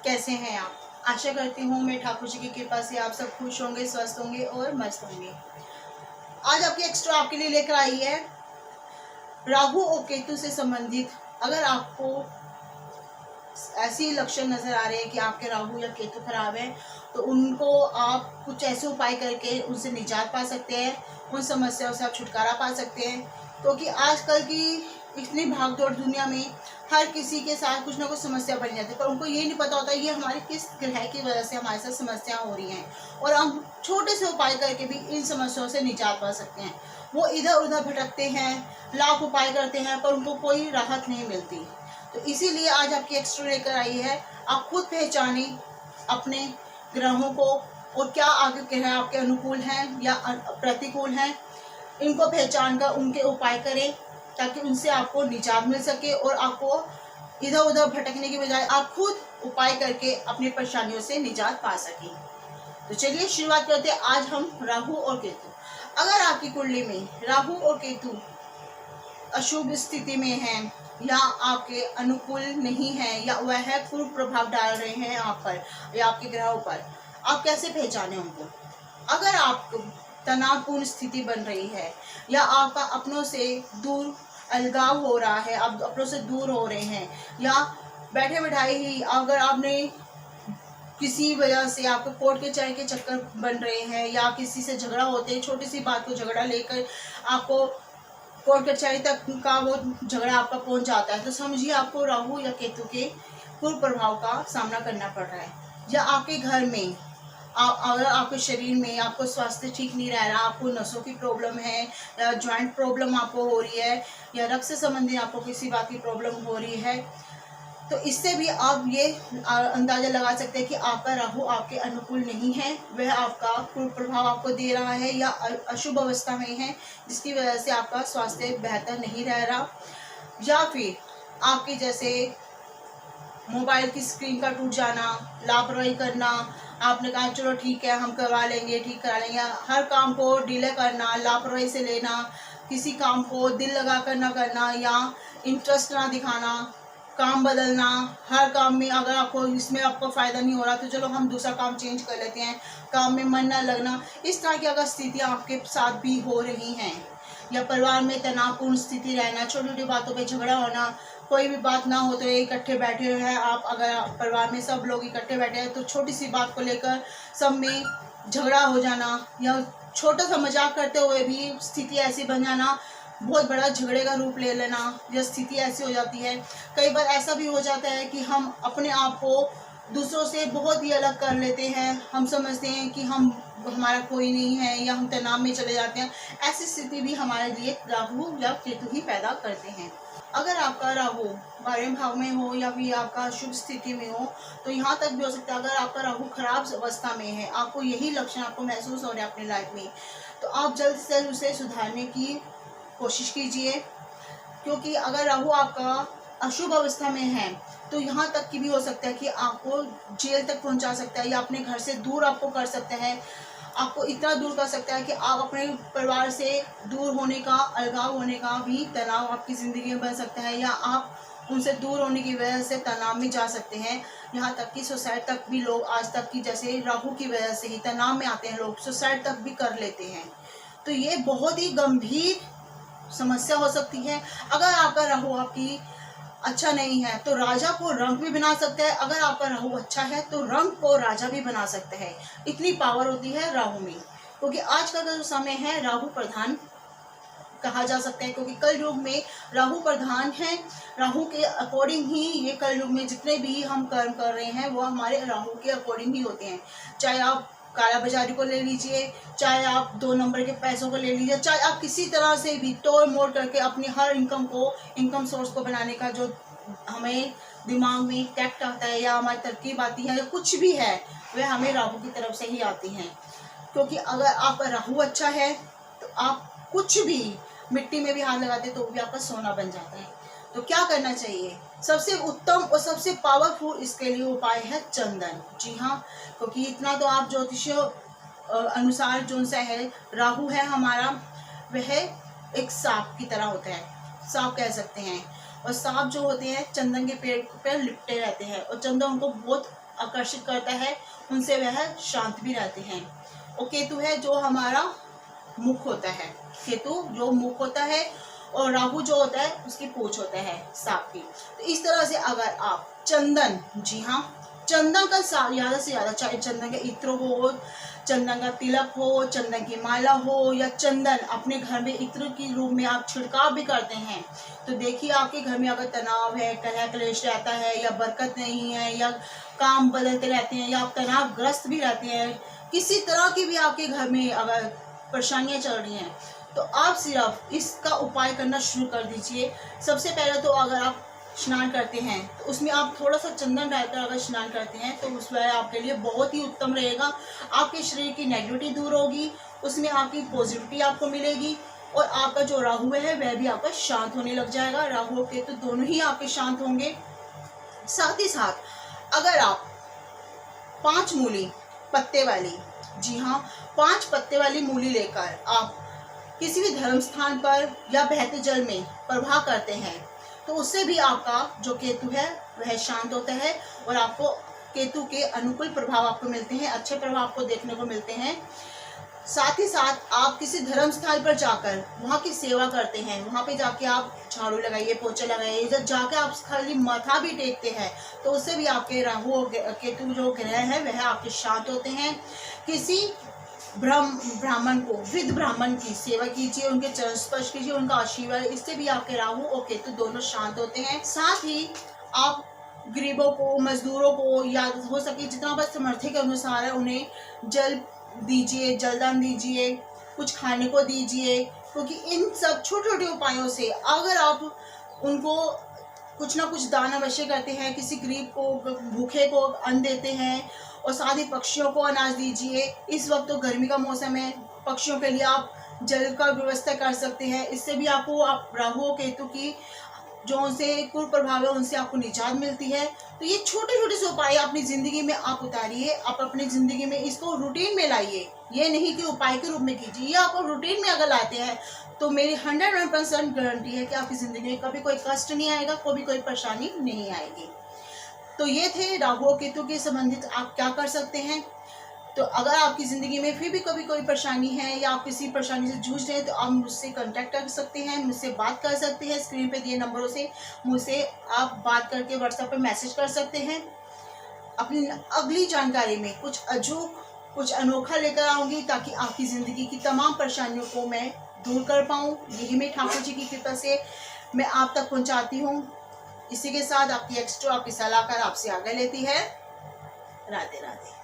कैसे हैं आप? आशा करती हूँ मैं ठाकुर जी की कृपा से आप सब खुश होंगे, स्वस्थ होंगे और मस्त होंगे। आज आपकी एक्स्ट्रा आपके लिए लेकर आई है राहु और केतु से संबंधित। अगर आपको ऐसी लक्षण नजर आ रहे हैं कि आपके राहु या केतु खराब है, तो उनको आप कुछ ऐसे उपाय करके उनसे निजात पा सकते हैं, उन समस्याओं से आप छुटकारा पा सकते हैं। क्योंकि आजकल की इतनी भागदौड़ दुनिया में हर किसी के साथ कुछ ना कुछ समस्या बन जाती है, पर उनको ये नहीं पता होता ये हमारे किस ग्रह की वजह से हमारे साथ समस्या हो रही हैं, और हम छोटे से उपाय करके भी इन समस्याओं से निजात पा सकते हैं। वो इधर उधर भटकते हैं, लाख उपाय करते हैं, पर उनको कोई राहत नहीं मिलती। तो इसीलिए आज आपकी एक्स्ट्रा लेकर आई है। आप खुद पहचाने अपने ग्रहों को, और क्या आगे ग्रह आपके अनुकूल हैं या प्रतिकूल हैं, इनको पहचान कर उनके उपाय करें, ताकि उनसे आपको निजात मिल सके और आपको इधर उधर भटकने की बजाय आप खुद उपाय करके अपनी परेशानियों से निजात पा सकें। तो चलिए शुरुआत करते हैं। आज हम राहु और केतु। अगर आपकी कुंडली में राहु और केतु अशुभ स्थिति में हैं, या आपके अनुकूल नहीं है, या वह पूर्व प्रभाव डाल रहे हैं आप पर या आपके ग्रहों पर, आप कैसे पहचाने उनको? अगर आपको तनावपूर्ण स्थिति बन रही है, या आपका अपनों से दूर अलगाव हो रहा है, आप अपनों से दूर हो रहे हैं, या बैठे बैठाए ही अगर आपने किसी वजह से आपको कोर्ट के चाय के चक्कर बन रहे हैं, या किसी से झगड़ा होते हैं, छोटी सी बात को झगड़ा लेकर आपको कोर्ट कचहरी तक का वो झगड़ा आपका पहुंच जाता है, तो समझिए आपको राहु या केतु के पूर्व प्रभाव का सामना करना पड़ रहा है। या आपके घर में अगर आपके शरीर में आपको स्वास्थ्य ठीक नहीं रह रहा, आपको नसों की प्रॉब्लम है, या जॉइंट प्रॉब्लम आपको हो रही है, या रक्त से संबंधित आपको किसी बात की प्रॉब्लम हो रही है, तो इससे भी आप ये अंदाजा लगा सकते हैं कि आपका राहु आपके अनुकूल नहीं है, वह आपका पूर्व प्रभाव आपको दे रहा है, या अशुभ अवस्था में है, जिसकी वजह से आपका स्वास्थ्य बेहतर नहीं रह रहा। या फिर आपकी जैसे मोबाइल की स्क्रीन का टूट जाना, लापरवाही करना, आपने कहा चलो ठीक है हम करवा लेंगे, ठीक करा लेंगे, हर काम को डिले करना, लापरवाही से लेना, किसी काम को दिल लगा कर ना करना, या इंटरेस्ट ना दिखाना, काम बदलना, हर काम में अगर आपको इसमें आपको फ़ायदा नहीं हो रहा तो चलो हम दूसरा काम चेंज कर लेते हैं, काम में मन ना लगना, इस तरह की अगर स्थितियाँ आपके साथ भी हो रही हैं, या परिवार में तनावपूर्ण स्थिति रहना, छोटी छोटी बातों पे झगड़ा होना, कोई भी बात ना हो तो इकट्ठे बैठे हुए हैं आप, अगर परिवार में सब लोग इकट्ठे बैठे हैं तो छोटी सी बात को लेकर सब में झगड़ा हो जाना, या छोटा सा मजाक करते हुए भी स्थिति ऐसी बन जाना, बहुत बड़ा झगड़े का रूप ले लेना, यह स्थिति ऐसी हो जाती है। कई बार ऐसा भी हो जाता है कि हम अपने आप को दूसरों से बहुत ही अलग कर लेते हैं, हम समझते हैं कि हमारा कोई नहीं है, या हम तनाव में चले जाते हैं। ऐसी स्थिति भी हमारे लिए राहु या केतु ही पैदा करते हैं। अगर आपका राहु 12वें भाव में हो, या फिर आपका शुभ स्थिति में हो, तो यहाँ तक भी हो सकता है अगर आपका राहु खराब अवस्था में है, आपको यही लक्षण आपको महसूस हो रहे हैं अपनी लाइफ में, तो आप जल्द से जल्द उसे सुधारने की कोशिश कीजिए। क्योंकि अगर राहु आपका अशुभ अवस्था में है, तो यहाँ तक की भी हो सकता है कि आपको जेल तक पहुंचा सकता है, या अपने घर से दूर आपको कर सकता है, आपको इतना दूर कर सकता है कि आप अपने परिवार से दूर होने का, अलगाव होने का भी तनाव आपकी ज़िंदगी में बन सकता है, या आप उनसे दूर होने की वजह से तनाव में जा सकते हैं। यहाँ तक कि सुसाइड तक भी लोग आज तक की जैसे राहु की वजह से ही तनाव में आते हैं, लोग सुसाइड तक भी कर लेते हैं। तो ये बहुत ही गंभीर समस्या हो सकती है। अगर आपका राहु आपकी अच्छा नहीं है तो राजा को रंक भी बना सकता है, अगर आपका राहु अच्छा है तो रंक को राजा भी बना सकता है। इतनी पावर होती है राहु में, क्योंकि आज का जो समय है राहु प्रधान कहा जा सकता है, क्योंकि कल युग में राहु प्रधान है। राहु के अकॉर्डिंग ही ये कल युग में जितने भी हम कर्म कर रहे हैं वो हमारे राहु के अकॉर्डिंग ही होते हैं। चाहे आप काला बाजारी को ले लीजिए, चाहे आप 2 नंबर के पैसों को ले लीजिए, चाहे आप किसी तरह से भी तोड़ मोड़ करके अपनी हर इनकम सोर्स को बनाने का जो हमें दिमाग में टैक्ट आता है, या हमारी तरकीब आती है, या कुछ भी है, वह हमें राहु की तरफ से ही आती हैं। क्योंकि अगर आपका राहु अच्छा है तो आप कुछ भी मिट्टी में भी हाथ लगाते तो भी आपका सोना बन जाता है। तो क्या करना चाहिए? सबसे उत्तम और सबसे पावरफुल इसके लिए उपाय है चंदन। जी हाँ, क्योंकि इतना तो आप ज्योतिष अनुसार जो सा है, राहु है हमारा, वह एक सांप की तरह होता है, सांप कह सकते हैं। और सांप जो होते हैं चंदन के पेड़ पर लिपटे रहते हैं और चंदन उनको बहुत आकर्षित करता है, उनसे वह शांत भी रहते हैं। और केतु है जो हमारा मुख होता है, केतु जो मुख होता है और राहु जो होता है उसकी पूंछ होता है सांप की। तो इस तरह से अगर आप चंदन, जी हाँ, चंदन का ज़्यादा से ज़्यादा, चाहे चंदन के इत्र हो, चंदन का तिलक हो, चंदन की माला हो या चंदन अपने घर में इत्र के रूप में आप छिड़काव भी करते हैं, तो देखिए आपके घर में अगर तनाव है, कलह क्लेश रहता है या बरकत नहीं है या काम बदलते रहते हैं या आप तनावग्रस्त भी रहते हैं, किसी तरह की भी आपके घर में अगर परेशानियां चल रही हैं, तो आप सिर्फ इसका उपाय करना शुरू कर दीजिए। सबसे पहले तो अगर आप स्नान करते हैं तो उसमें आप थोड़ा सा चंदन डालकर अगर स्नान करते हैं तो उसमें आपके लिए बहुत ही उत्तम रहेगा। आपके शरीर की नेगेटिविटी दूर होगी, उसमें आपकी पॉजिटिविटी आपको मिलेगी और आपका जो राहु है वह भी आपका शांत होने लग जाएगा। राहु और केतु दोनों ही आपके शांत होंगे। साथ ही साथ अगर आप 5 मूली पत्ते वाली, जी हाँ, 5 पत्ते वाली मूली लेकर आप किसी भी धर्म स्थान पर या बहते जल में प्रवाह करते हैं तो उससे भी आपका जो केतु है वह शांत होता है और आपको केतु के अनुकूल प्रभाव आपको मिलते हैं, अच्छे प्रभाव आपको देखने को मिलते हैं। साथ ही साथ आप किसी धर्म स्थल पर जाकर वहाँ की सेवा करते हैं, वहाँ पे जाके आप झाड़ू लगाइए, पोछा लगाइए, जब जाके आप खाली माथा भी टेकते हैं तो उससे भी आपके राहु और केतु जो ग्रह है वह आपके शांत होते हैं। किसी ब्राह्मण को, वृद्ध ब्राह्मण की सेवा कीजिए, उनके चरण स्पर्श कीजिए, उनका आशीर्वाद, इससे भी आपके राहु और केतु दोनों शांत होते हैं। साथ ही आप गरीबों को, मजदूरों को या हो सके जितना बस सामर्थ्य के अनुसार है उन्हें जल दीजिए, जलदान दीजिए, कुछ खाने को दीजिए, क्योंकि इन सब छोटे छोटे उपायों से अगर आप उनको कुछ ना कुछ दान अवश्य करते हैं, किसी गरीब को, भूखे को अन्न देते हैं और साथ ही पक्षियों को अनाज दीजिए। इस वक्त तो गर्मी का मौसम है, पक्षियों के लिए आप जल का व्यवस्था कर सकते हैं, इससे भी आपको राहु और केतु की जो उनसे कुप्रभाव है उनसे आपको निजात मिलती है। तो ये छोटे छोटे से उपाय अपनी ज़िंदगी में आप उतारिए, आप अपनी ज़िंदगी में इसको रूटीन में लाइए, ये नहीं कि उपाय के रूप में कीजिए, ये आपको रूटीन में अगर लाते हैं तो मेरी 100% गारंटी है कि आपकी ज़िंदगी में कभी कोई कष्ट नहीं आएगा, कभी कोई परेशानी नहीं आएगी। तो ये थे राहु और केतु के संबंधित आप क्या कर सकते हैं। तो अगर आपकी ज़िंदगी में फिर भी कभी कोई परेशानी है या आप किसी परेशानी से जूझ रहे हैं तो आप मुझसे कांटेक्ट कर सकते हैं, मुझसे बात कर सकते हैं। स्क्रीन पे दिए नंबरों से मुझसे आप बात करके व्हाट्सएप पे मैसेज कर सकते हैं। अपनी अगली जानकारी में कुछ अजूब, कुछ अनोखा लेकर आऊँगी ताकि आपकी ज़िंदगी की तमाम परेशानियों को मैं दूर कर पाऊँ। यही मैं ठाकुर जी की कृपा से मैं आप तक पहुँचाती हूँ। इसी के साथ आपकी एक्स्ट्रा आपकी सलाहकार आपसे आगे लेती है। राधे राधे।